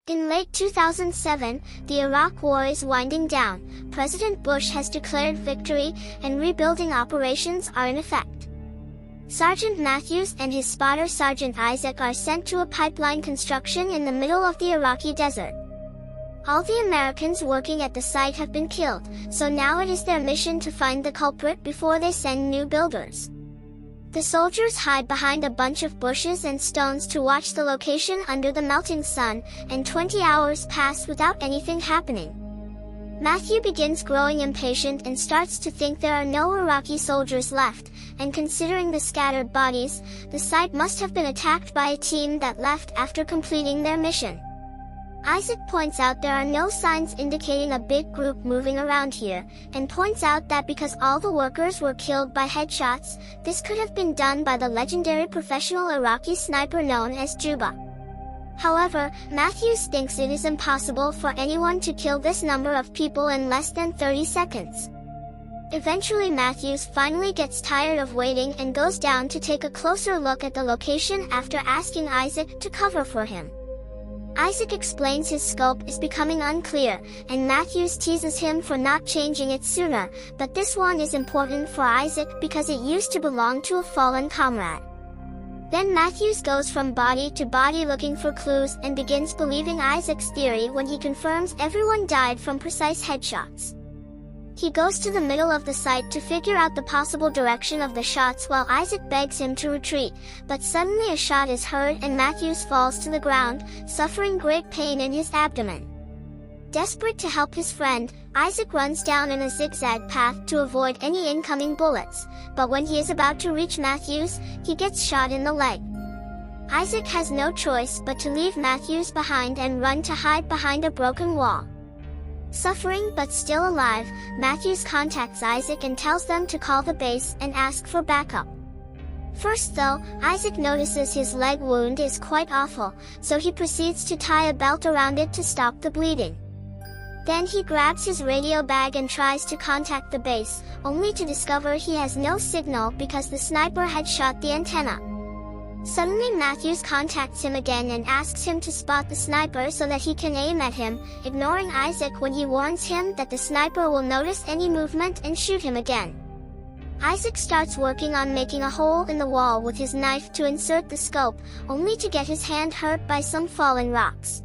In late 2007, the Iraq War is winding down. President Bush has declared victory, and rebuilding operations are in effect. Sergeant Matthews and his spotter Sergeant Isaac are sent to a pipeline construction in the middle of the Iraqi desert. All the Americans working at the site have been killed, so now it is their mission to find the culprit before they send new builders. The soldiers hide behind a bunch of bushes and stones to watch the location under the melting sun, and 20 hours pass without anything happening. Matthew begins growing impatient and starts to think there are no Iraqi soldiers left, and considering the scattered bodies, the site must have been attacked by a team that left after completing their mission. Isaac points out there are no signs indicating a big group moving around here, and points out that because all the workers were killed by headshots, this could have been done by the legendary professional Iraqi sniper known as Juba. However, Matthews thinks it is impossible for anyone to kill this number of people in less than 30 seconds. Eventually Matthews finally gets tired of waiting and goes down to take a closer look at the location after asking Isaac to cover for him. Isaac explains his scope is becoming unclear, and Matthews teases him for not changing it sooner, but this one is important for Isaac because it used to belong to a fallen comrade. Then Matthews goes from body to body looking for clues and begins believing Isaac's theory when he confirms everyone died from precise headshots. He goes to the middle of the site to figure out the possible direction of the shots while Isaac begs him to retreat, but suddenly a shot is heard and Matthews falls to the ground, suffering great pain in his abdomen. Desperate to help his friend, Isaac runs down in a zigzag path to avoid any incoming bullets, but when he is about to reach Matthews, he gets shot in the leg. Isaac has no choice but to leave Matthews behind and run to hide behind a broken wall. Suffering but still alive, Matthews contacts Isaac and tells them to call the base and ask for backup. First though, Isaac notices his leg wound is quite awful, so he proceeds to tie a belt around it to stop the bleeding. Then he grabs his radio bag and tries to contact the base, only to discover he has no signal because the sniper had shot the antenna. Suddenly Matthews contacts him again and asks him to spot the sniper so that he can aim at him, ignoring Isaac when he warns him that the sniper will notice any movement and shoot him again. Isaac starts working on making a hole in the wall with his knife to insert the scope, only to get his hand hurt by some fallen rocks.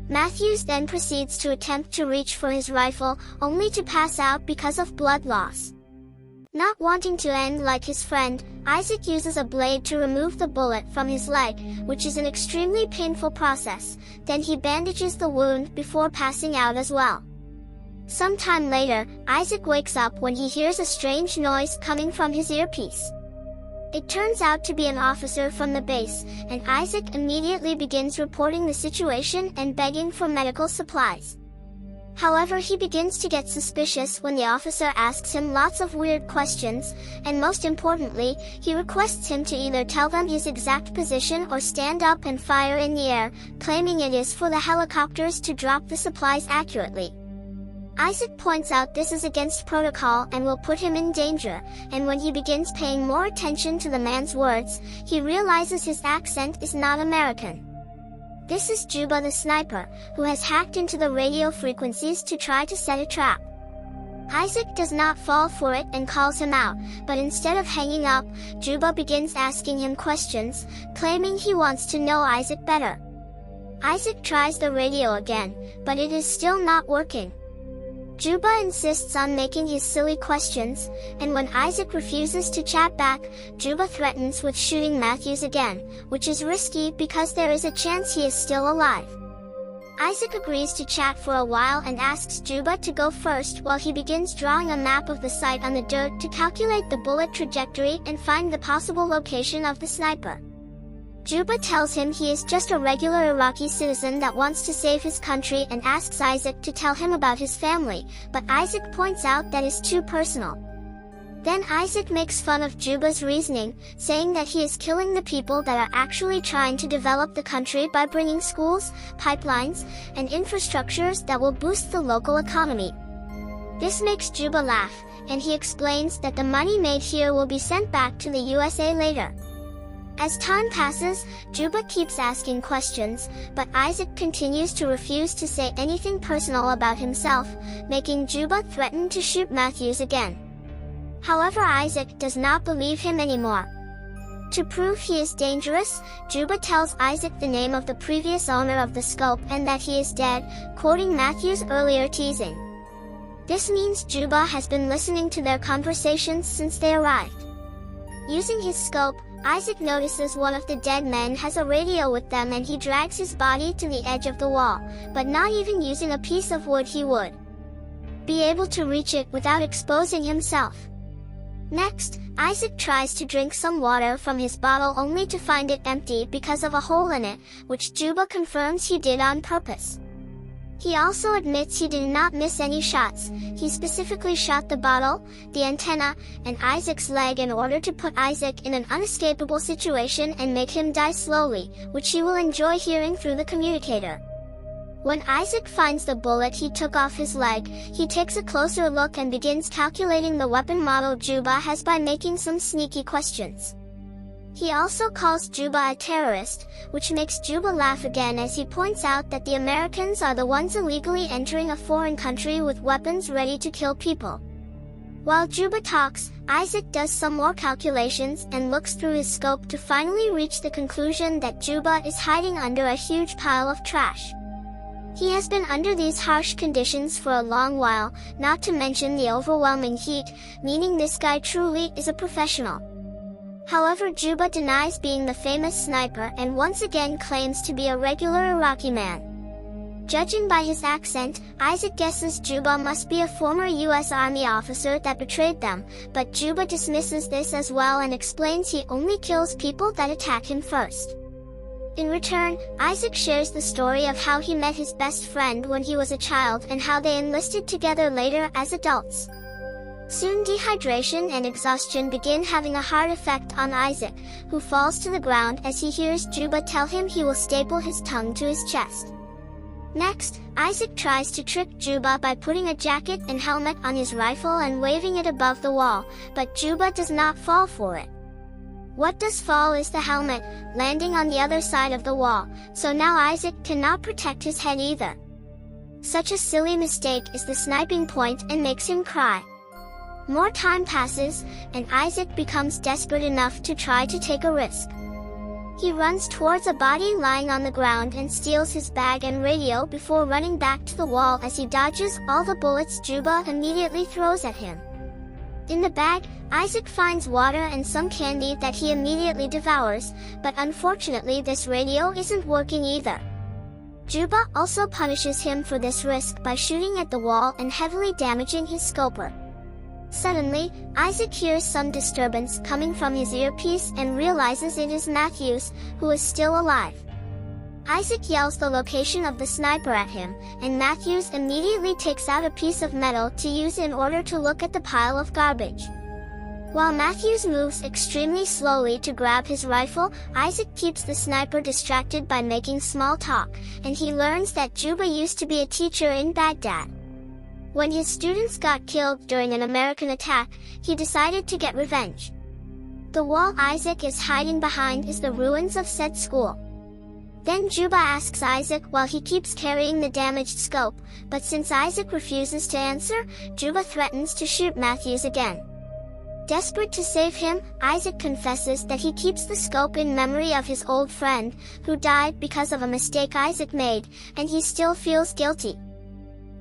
Matthews then proceeds to attempt to reach for his rifle, only to pass out because of blood loss. Not wanting to end like his friend, Isaac uses a blade to remove the bullet from his leg, which is an extremely painful process. Then he bandages the wound before passing out as well. Sometime later, Isaac wakes up when he hears a strange noise coming from his earpiece. It turns out to be an officer from the base, and Isaac immediately begins reporting the situation and begging for medical supplies. However, he begins to get suspicious when the officer asks him lots of weird questions, and most importantly, he requests him to either tell them his exact position or stand up and fire in the air, claiming it is for the helicopters to drop the supplies accurately. Isaac points out this is against protocol and will put him in danger, and when he begins paying more attention to the man's words, he realizes his accent is not American. This is Juba the sniper, who has hacked into the radio frequencies to try to set a trap. Isaac does not fall for it and calls him out, but instead of hanging up, Juba begins asking him questions, claiming he wants to know Isaac better. Isaac tries the radio again, but it is still not working. Juba insists on making his silly questions, and when Isaac refuses to chat back, Juba threatens with shooting Matthews again, which is risky because there is a chance he is still alive. Isaac agrees to chat for a while and asks Juba to go first while he begins drawing a map of the site on the dirt to calculate the bullet trajectory and find the possible location of the sniper. Juba tells him he is just a regular Iraqi citizen that wants to save his country and asks Isaac to tell him about his family, but Isaac points out that is too personal. Then Isaac makes fun of Juba's reasoning, saying that he is killing the people that are actually trying to develop the country by bringing schools, pipelines, and infrastructures that will boost the local economy. This makes Juba laugh, and he explains that the money made here will be sent back to the USA later. As time passes, Juba keeps asking questions, but Isaac continues to refuse to say anything personal about himself, making Juba threaten to shoot Matthews again. However, Isaac does not believe him anymore. To prove he is dangerous, Juba tells Isaac the name of the previous owner of the scope and that he is dead, quoting Matthews' earlier teasing. This means Juba has been listening to their conversations since they arrived. Using his scope, Isaac notices one of the dead men has a radio with them and he drags his body to the edge of the wall, but not even using a piece of wood he would be able to reach it without exposing himself. Next, Isaac tries to drink some water from his bottle only to find it empty because of a hole in it, which Juba confirms he did on purpose. He also admits he did not miss any shots. He specifically shot the bottle, the antenna, and Isaac's leg in order to put Isaac in an unescapable situation and make him die slowly, which he will enjoy hearing through the communicator. When Isaac finds the bullet he took off his leg, he takes a closer look and begins calculating the weapon model Juba has by making some sneaky questions. He also calls Juba a terrorist, which makes Juba laugh again as he points out that the Americans are the ones illegally entering a foreign country with weapons ready to kill people. While Juba talks, Isaac does some more calculations and looks through his scope to finally reach the conclusion that Juba is hiding under a huge pile of trash. He has been under these harsh conditions for a long while, not to mention the overwhelming heat, meaning this guy truly is a professional. However, Juba denies being the famous sniper and once again claims to be a regular Iraqi man. Judging by his accent, Isaac guesses Juba must be a former U.S. Army officer that betrayed them, but Juba dismisses this as well and explains he only kills people that attack him first. In return, Isaac shares the story of how he met his best friend when he was a child and how they enlisted together later as adults. Soon dehydration and exhaustion begin having a hard effect on Isaac, who falls to the ground as he hears Juba tell him he will staple his tongue to his chest. Next, Isaac tries to trick Juba by putting a jacket and helmet on his rifle and waving it above the wall, but Juba does not fall for it. What does fall is the helmet, landing on the other side of the wall, so now Isaac cannot protect his head either. Such a silly mistake is the sniping point and makes him cry. More time passes, and Isaac becomes desperate enough to try to take a risk. He runs towards a body lying on the ground and steals his bag and radio before running back to the wall as he dodges all the bullets Juba immediately throws at him. In the bag, Isaac finds water and some candy that he immediately devours, but unfortunately this radio isn't working either. Juba also punishes him for this risk by shooting at the wall and heavily damaging his scoper. Suddenly, Isaac hears some disturbance coming from his earpiece and realizes it is Matthews, who is still alive. Isaac yells the location of the sniper at him, and Matthews immediately takes out a piece of metal to use in order to look at the pile of garbage. While Matthews moves extremely slowly to grab his rifle, Isaac keeps the sniper distracted by making small talk, and he learns that Juba used to be a teacher in Baghdad. When his students got killed during an American attack, he decided to get revenge. The wall Isaac is hiding behind is the ruins of said school. Then Juba asks Isaac while he keeps carrying the damaged scope, but since Isaac refuses to answer, Juba threatens to shoot Matthews again. Desperate to save him, Isaac confesses that he keeps the scope in memory of his old friend, who died because of a mistake Isaac made, and he still feels guilty.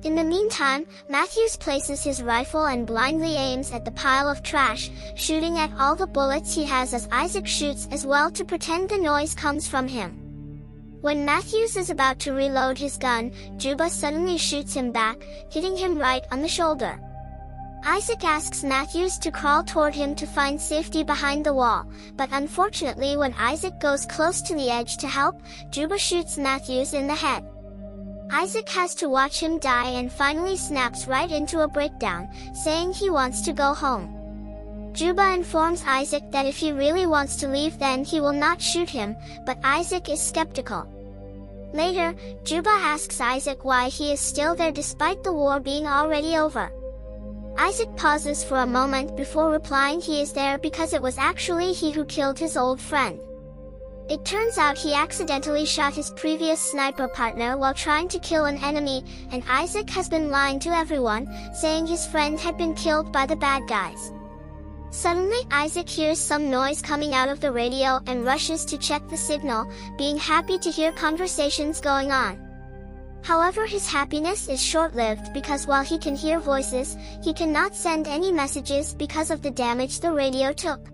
In the meantime, Matthews places his rifle and blindly aims at the pile of trash, shooting at all the bullets he has as Isaac shoots as well to pretend the noise comes from him. When Matthews is about to reload his gun, Juba suddenly shoots him back, hitting him right on the shoulder. Isaac asks Matthews to crawl toward him to find safety behind the wall, but unfortunately when Isaac goes close to the edge to help, Juba shoots Matthews in the head. Isaac has to watch him die and finally snaps right into a breakdown, saying he wants to go home. Juba informs Isaac that if he really wants to leave then he will not shoot him, but Isaac is skeptical. Later, Juba asks Isaac why he is still there despite the war being already over. Isaac pauses for a moment before replying he is there because it was actually he who killed his old friend. It turns out he accidentally shot his previous sniper partner while trying to kill an enemy, and Isaac has been lying to everyone, saying his friend had been killed by the bad guys. Suddenly, Isaac hears some noise coming out of the radio and rushes to check the signal, being happy to hear conversations going on. However, his happiness is short-lived because while he can hear voices, he cannot send any messages because of the damage the radio took.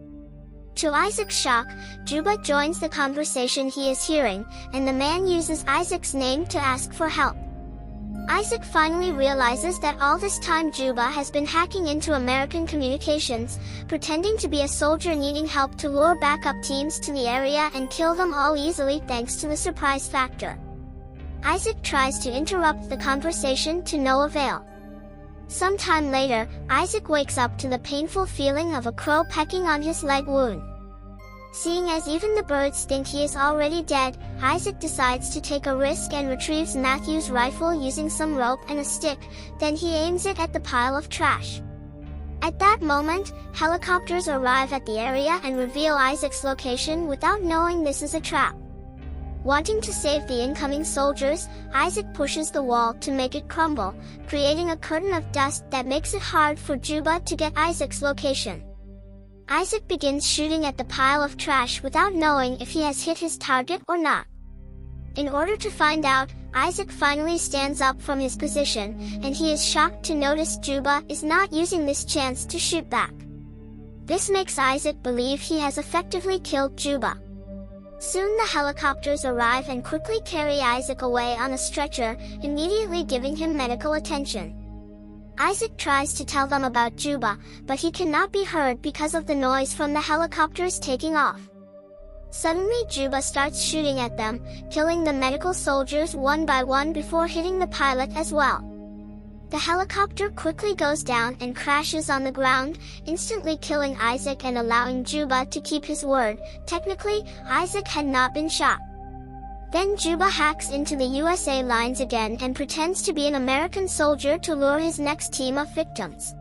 To Isaac's shock, Juba joins the conversation he is hearing, and the man uses Isaac's name to ask for help. Isaac finally realizes that all this time Juba has been hacking into American communications, pretending to be a soldier needing help to lure backup teams to the area and kill them all easily thanks to the surprise factor. Isaac tries to interrupt the conversation to no avail. Sometime later, Isaac wakes up to the painful feeling of a crow pecking on his leg wound. Seeing as even the birds think he is already dead, Isaac decides to take a risk and retrieves Matthew's rifle using some rope and a stick, then he aims it at the pile of trash. At that moment, helicopters arrive at the area and reveal Isaac's location without knowing this is a trap. Wanting to save the incoming soldiers, Isaac pushes the wall to make it crumble, creating a curtain of dust that makes it hard for Juba to get Isaac's location. Isaac begins shooting at the pile of trash without knowing if he has hit his target or not. In order to find out, Isaac finally stands up from his position, and he is shocked to notice Juba is not using this chance to shoot back. This makes Isaac believe he has effectively killed Juba. Soon the helicopters arrive and quickly carry Isaac away on a stretcher, immediately giving him medical attention. Isaac tries to tell them about Juba, but he cannot be heard because of the noise from the helicopters taking off. Suddenly Juba starts shooting at them, killing the medical soldiers one by one before hitting the pilot as well. The helicopter quickly goes down and crashes on the ground, instantly killing Isaac and allowing Juba to keep his word. Technically, Isaac had not been shot. Then Juba hacks into the USA lines again and pretends to be an American soldier to lure his next team of victims.